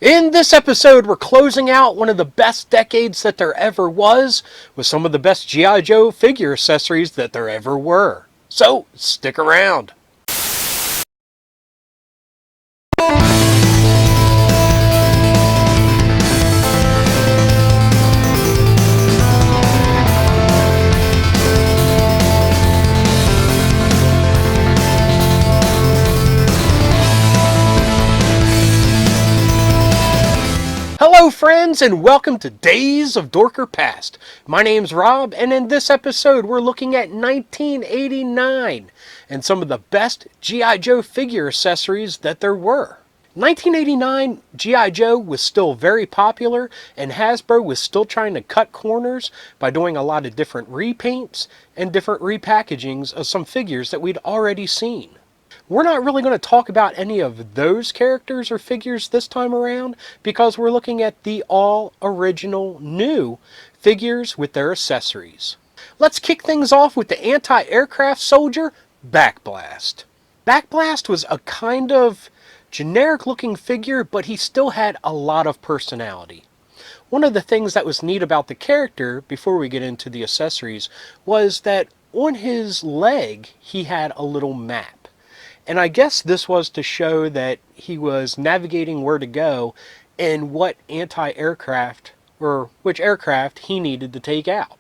In this episode, we're closing out one of the best decades that there ever was with some of the best G.I. Joe figure accessories that there ever were. So, stick around. Hello friends and welcome to Days of Dorker Past. My name's Rob and in this episode we're looking at 1989 and some of the best G.I. Joe figure accessories that there were. 1989 G.I. Joe was still very popular and Hasbro was still trying to cut corners by doing a lot of different repaints and different repackagings of some figures that we'd already seen. We're not really going to talk about any of those characters or figures this time around because we're looking at the all original new figures with their accessories. Let's kick things off with the anti-aircraft soldier, Backblast. Backblast was a kind of generic looking figure, but he still had a lot of personality. One of the things that was neat about the character, before we get into the accessories, was that on his leg he had a little map. And I guess this was to show that he was navigating where to go and what anti-aircraft or which aircraft he needed to take out.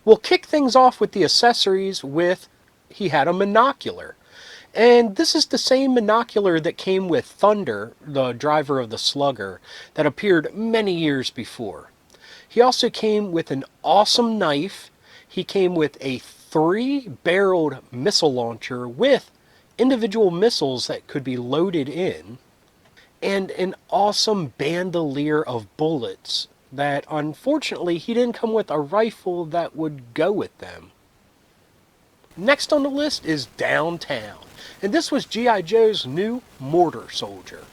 We'll kick things off with the accessories with he had a monocular. And this is the same monocular that came with Thunder, the driver of the Slugger, that appeared many years before. He also came with an awesome knife. He came with a 3-barreled missile launcher with individual missiles that could be loaded in, and an awesome bandolier of bullets that unfortunately he didn't come with a rifle that would go with them. Next on the list is Downtown, and this was G.I. Joe's new mortar soldier.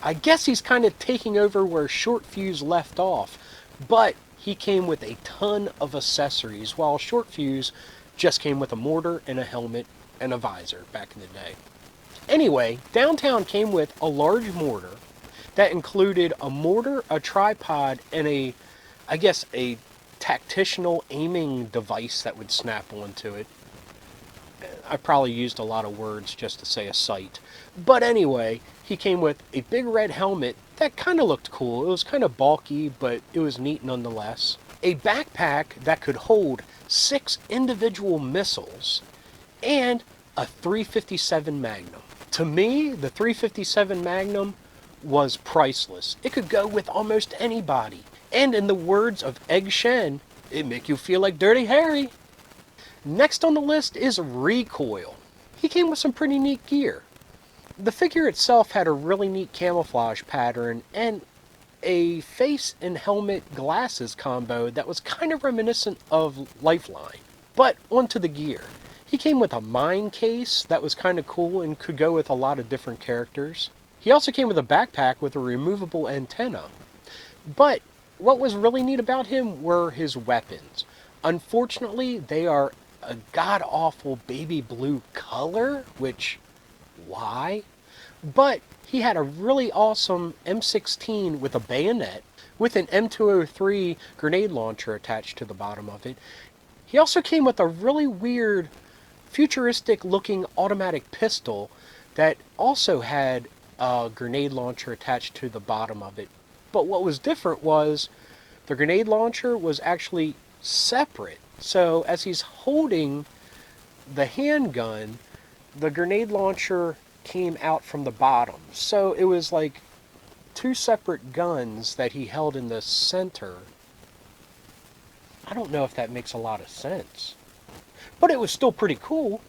I guess he's kind of taking over where Short Fuse left off, but he came with a ton of accessories while Short Fuse just came with a mortar and a helmet and a visor back in the day. Anyway, Downtown came with a large mortar that included a mortar, a tripod, and a tactitional aiming device that would snap onto it. I probably used a lot of words just to say a sight. But anyway, he came with a big red helmet that kind of looked cool. It was kind of bulky, but it was neat nonetheless. A backpack that could hold 6 individual missiles, and a 357 Magnum. To me, the 357 Magnum was priceless. It could go with almost anybody. And in the words of Egg Shen, it make you feel like Dirty Harry. Next on the list is Recoil. He came with some pretty neat gear. The figure itself had a really neat camouflage pattern and a face and helmet glasses combo that was kind of reminiscent of Lifeline. But onto the gear. He came with a mine case that was kind of cool and could go with a lot of different characters. He also came with a backpack with a removable antenna. But what was really neat about him were his weapons. Unfortunately, they are a god-awful baby blue color, which, why? But he had a really awesome M16 with a bayonet with an M203 grenade launcher attached to the bottom of it. He also came with a really weird futuristic looking automatic pistol that also had a grenade launcher attached to the bottom of it. But what was different was the grenade launcher was actually separate. So as he's holding the handgun, the grenade launcher came out from the bottom. So it was like 2 separate guns that he held in the center. I don't know if that makes a lot of sense. But it was still pretty cool.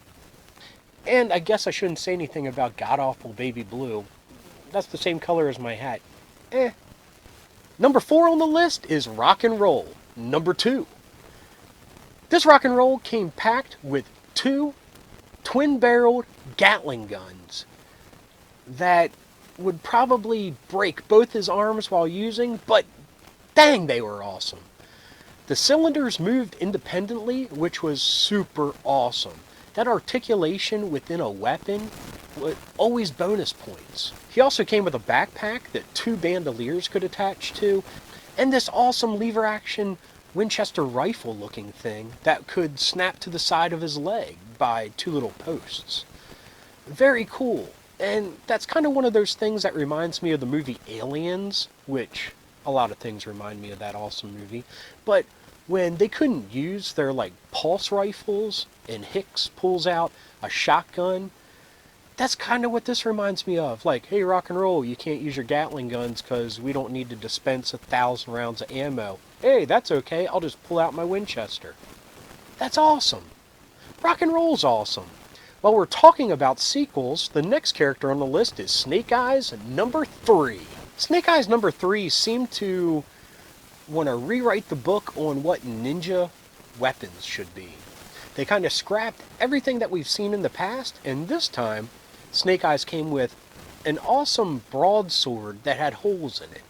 And I guess I shouldn't say anything about god-awful baby blue. That's the same color as my hat. Number 4 on the list is Rock and Roll, number 2. This Rock and Roll came packed with 2 twin-barreled Gatling guns that would probably break both his arms while using, but dang, they were awesome. The cylinders moved independently, which was super awesome. That articulation within a weapon always bonus points. He also came with a backpack that 2 bandoliers could attach to, and this awesome lever action Winchester rifle looking thing that could snap to the side of his leg by 2 little posts. Very cool. And that's kind of one of those things that reminds me of the movie Aliens, which a lot of things remind me of that awesome movie. But when they couldn't use their pulse rifles and Hicks pulls out a shotgun, that's kind of what this reminds me of. Like, hey, rock and roll, you can't use your Gatling guns because we don't need to dispense 1,000 rounds of ammo. Hey, that's okay, I'll just pull out my Winchester. That's awesome. Rock and roll's awesome. While we're talking about sequels, the next character on the list is Snake Eyes number 3. Snake Eyes number 3 seemed to want to rewrite the book on what ninja weapons should be. They kind of scrapped everything that we've seen in the past, and this time, Snake Eyes came with an awesome broadsword that had holes in it,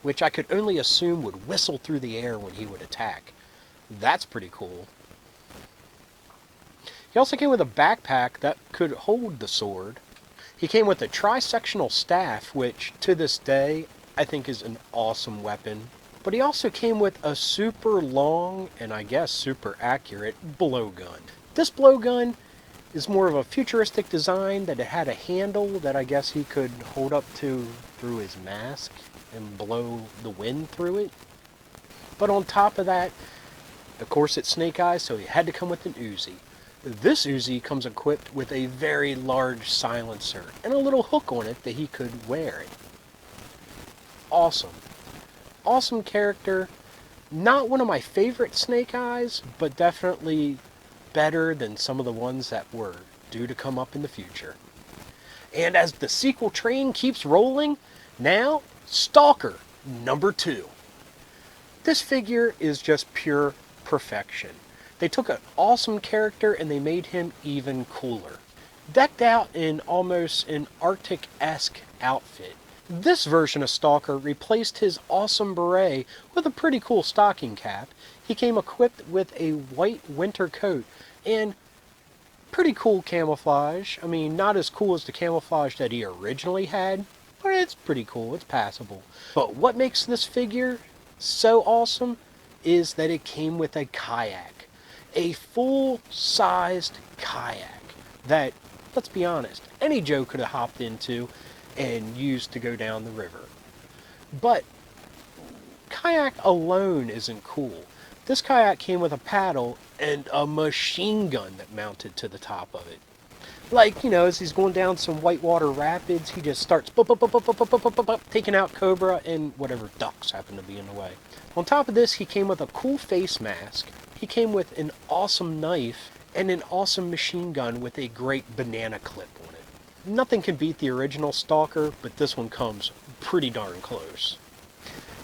which I could only assume would whistle through the air when he would attack. That's pretty cool. He also came with a backpack that could hold the sword. He came with a tri-sectional staff, which to this day I think is an awesome weapon. But he also came with a super long and I guess super accurate blowgun. This blowgun is more of a futuristic design that it had a handle that I guess he could hold up to through his mask and blow the wind through it. But on top of that, of course it's Snake Eyes, so he had to come with an Uzi. This Uzi comes equipped with a very large silencer and a little hook on it that he could wear it. Awesome. Awesome character. Not one of my favorite Snake Eyes, but definitely better than some of the ones that were due to come up in the future. And as the sequel train keeps rolling, now Stalker number 2. This figure is just pure perfection. They took an awesome character and they made him even cooler. Decked out in almost an Arctic-esque outfit, this version of Stalker replaced his awesome beret with a pretty cool stocking cap. He came equipped with a white winter coat and pretty cool camouflage. I mean, not as cool as the camouflage that he originally had, but it's pretty cool, it's passable. But what makes this figure so awesome is that it came with a kayak. A full-sized kayak that, let's be honest, any Joe could have hopped into and used to go down the river. But kayak alone isn't cool. This kayak came with a paddle and a machine gun that mounted to the top of it. Like, you know, as he's going down some whitewater rapids, he just starts taking out Cobra and whatever ducks happen to be in the way. On top of this, he came with a cool face mask. He came with an awesome knife and an awesome machine gun with a great banana clip on it. Nothing can beat the original Stalker, but this one comes pretty darn close.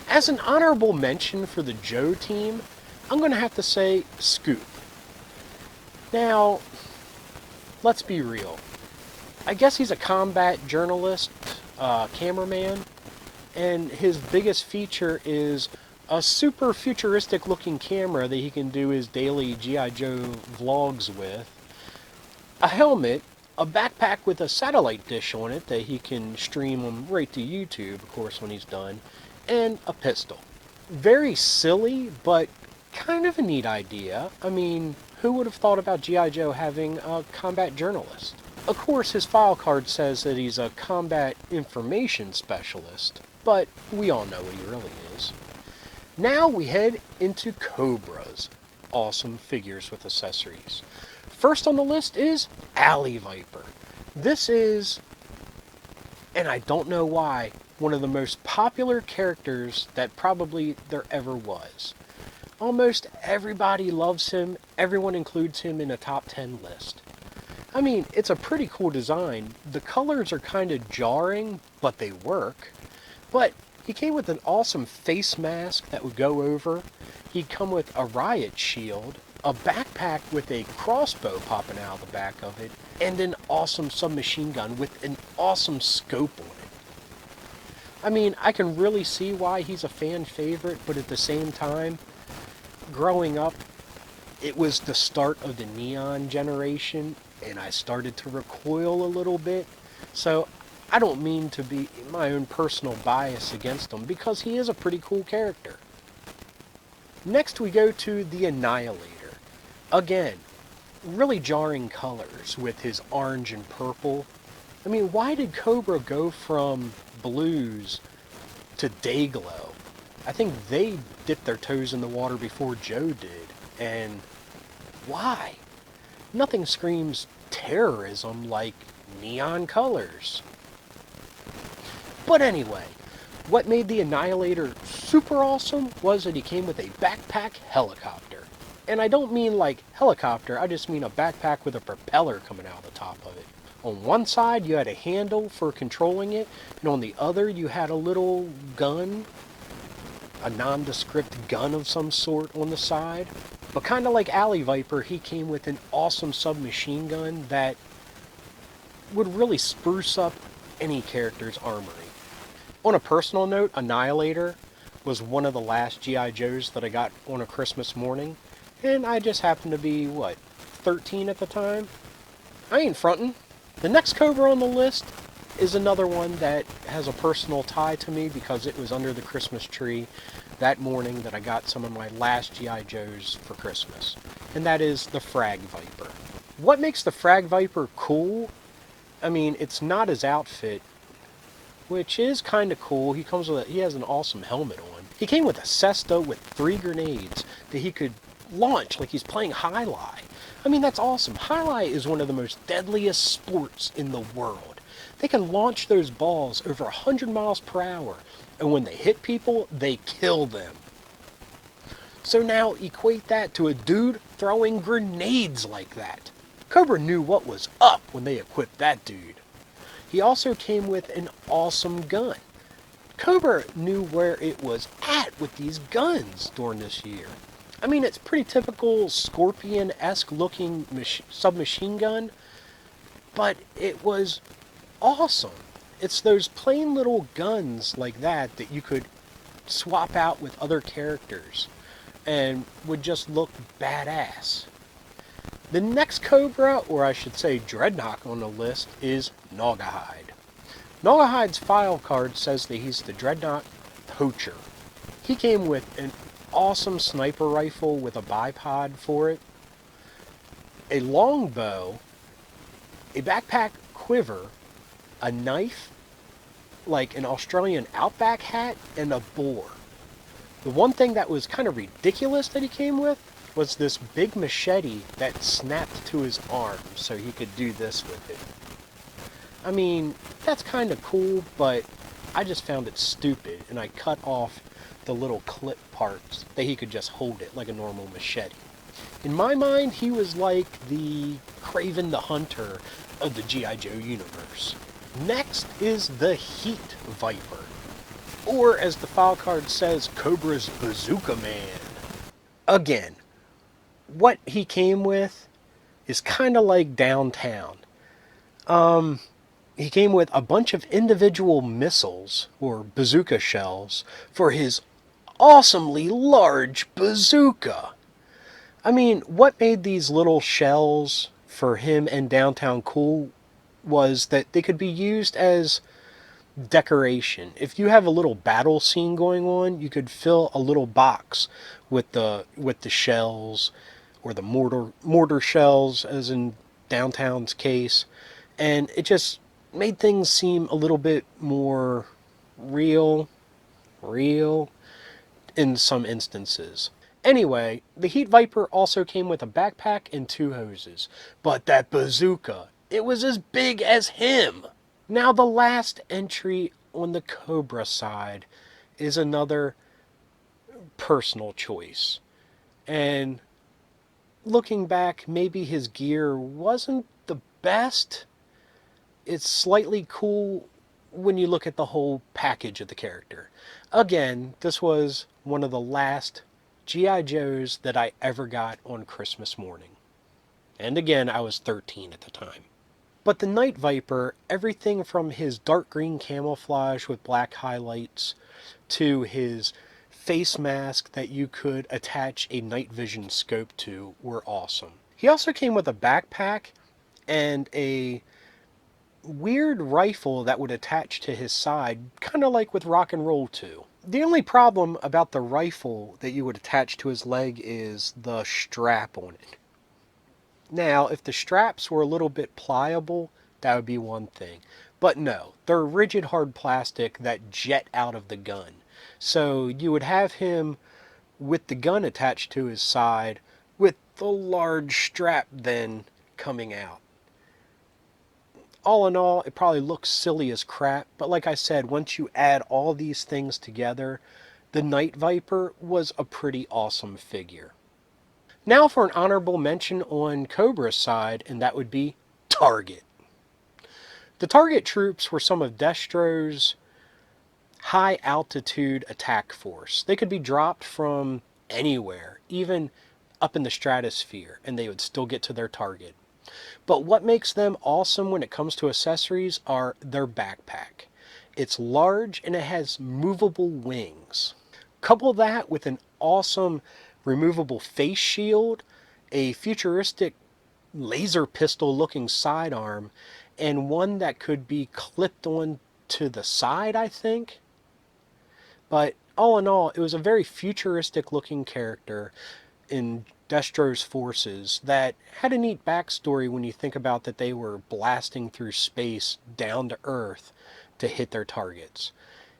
As an honorable mention for the Joe team, I'm going to have to say Scoop. Now, let's be real. I guess he's a combat journalist, cameraman, and his biggest feature is a super futuristic looking camera that he can do his daily G.I. Joe vlogs with, a helmet, a backpack with a satellite dish on it that he can stream them right to YouTube, of course, when he's done, and a pistol. Very silly, but kind of a neat idea. I mean, who would have thought about G.I. Joe having a combat journalist? Of course, his file card says that he's a combat information specialist, but we all know what he really is. Now we head into Cobras. Awesome figures with accessories. First on the list is Alley Viper. This is, and I don't know why, one of the most popular characters that probably there ever was. Almost everybody loves him. Everyone includes him in a top 10 list. I mean, it's a pretty cool design. The colors are kind of jarring, but they work. But he came with an awesome face mask that would go over. He'd come with a riot shield, a backpack with a crossbow popping out of the back of it, and an awesome submachine gun with an awesome scope on it. I mean, I can really see why he's a fan favorite, but at the same time, growing up, it was the start of the neon generation, and I started to recoil a little bit. So I don't mean to be my own personal bias against him, because he is a pretty cool character. Next we go to the Annihilator. Again, really jarring colors with his orange and purple. I mean, why did Cobra go from blues to Dayglow? I think they dipped their toes in the water before Joe did. And why? Nothing screams terrorism like neon colors. But anyway, what made the Annihilator super awesome was that he came with a backpack helicopter. And I don't mean like helicopter, I just mean a backpack with a propeller coming out of the top of it. On one side you had a handle for controlling it, and on the other you had a little gun, a nondescript gun of some sort on the side. But kind of like Alley Viper, he came with an awesome submachine gun that would really spruce up any character's armory. On a personal note, Annihilator was one of the last G.I. Joes that I got on a Christmas morning, and I just happened to be, 13 at the time? I ain't frontin'. The next Cobra on the list is another one that has a personal tie to me because it was under the Christmas tree that morning that I got some of my last G.I. Joes for Christmas, and that is the Frag Viper. What makes the Frag Viper cool? I mean, it's not his outfit, which is kind of cool. He has an awesome helmet on. He came with a cesta with 3 grenades that he could launch like he's playing High-Lie. I mean, that's awesome. High-Lie is one of the most deadliest sports in the world. They can launch those balls over 100 miles per hour, and when they hit people, they kill them. So now equate that to a dude throwing grenades like that. Cobra knew what was up when they equipped that dude. He also came with an awesome gun. Cobra knew where it was at with these guns during this year. I mean, it's pretty typical Scorpion-esque looking submachine gun, but it was awesome. It's those plain little guns like that that you could swap out with other characters and would just look badass. The next Cobra, or I should say Dreadnought on the list, is NOLA Hide. NOLA Hide's file card says that he's the Dreadnought Poacher. He came with an awesome sniper rifle with a bipod for it, a longbow, a backpack quiver, a knife, like an Australian Outback hat, and a boar. The one thing that was kind of ridiculous that he came with was this big machete that snapped to his arm so he could do this with it. I mean, that's kind of cool, but I just found it stupid, and I cut off the little clip parts that he could just hold it like a normal machete. In my mind, he was like the Kraven the Hunter of the G.I. Joe universe. Next is the Heat Viper, or as the file card says, Cobra's Bazooka Man. Again, what he came with is kind of like Downtown. He came with a bunch of individual missiles, or bazooka shells, for his awesomely large bazooka. I mean, what made these little shells for him and Downtown cool was that they could be used as decoration. If you have a little battle scene going on, you could fill a little box with the shells, or the mortar shells, as in Downtown's case, and it just made things seem a little bit more real in some instances. Anyway, the Heat Viper also came with a backpack and 2 hoses, but that bazooka, it was as big as him. Now the last entry on the Cobra side is another personal choice. And looking back, maybe his gear wasn't the best. It's slightly cool when you look at the whole package of the character. Again, this was one of the last G.I. Joes that I ever got on Christmas morning. And again, I was 13 at the time. But the Night Viper, everything from his dark green camouflage with black highlights to his face mask that you could attach a night vision scope to, were awesome. He also came with a backpack and a weird rifle that would attach to his side, kind of like with Rock and Roll 2. The only problem about the rifle that you would attach to his leg is the strap on it. Now, if the straps were a little bit pliable, that would be one thing. But no, they're rigid hard plastic that jet out of the gun. So you would have him with the gun attached to his side with the large strap then coming out. All in all, it probably looks silly as crap, but like I said, once you add all these things together, the Night Viper was a pretty awesome figure. Now for an honorable mention on Cobra's side, and that would be Target. The Target troops were some of Destro's high altitude attack force. They could be dropped from anywhere, even up in the stratosphere, and they would still get to their target. But what makes them awesome when it comes to accessories are their backpack. It's large and it has movable wings. Couple that with an awesome removable face shield, a futuristic laser pistol looking sidearm, and one that could be clipped on to the side, I think. But all in all, it was a very futuristic looking character in Destro's forces that had a neat backstory when you think about that they were blasting through space down to Earth to hit their targets.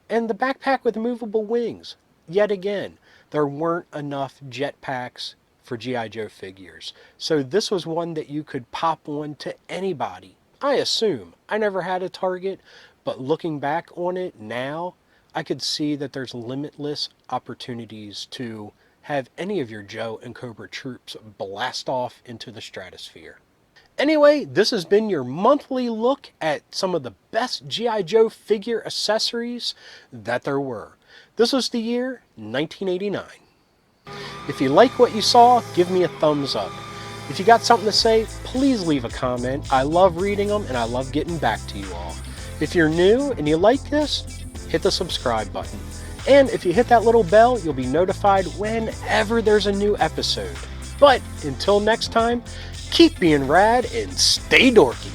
And the backpack with movable wings. Yet again, there weren't enough jetpacks for G.I. Joe figures. So this was one that you could pop on to anybody. I assume. I never had a Target, but looking back on it now, I could see that there's limitless opportunities to have any of your Joe and Cobra troops blast off into the stratosphere. Anyway, this has been your monthly look at some of the best G.I. Joe figure accessories that there were. This was the year 1989. If you like what you saw, give me a thumbs up. If you got something to say, please leave a comment. I love reading them and I love getting back to you all. If you're new and you like this, hit the subscribe button. And if you hit that little bell, you'll be notified whenever there's a new episode. But until next time, keep being rad and stay dorky.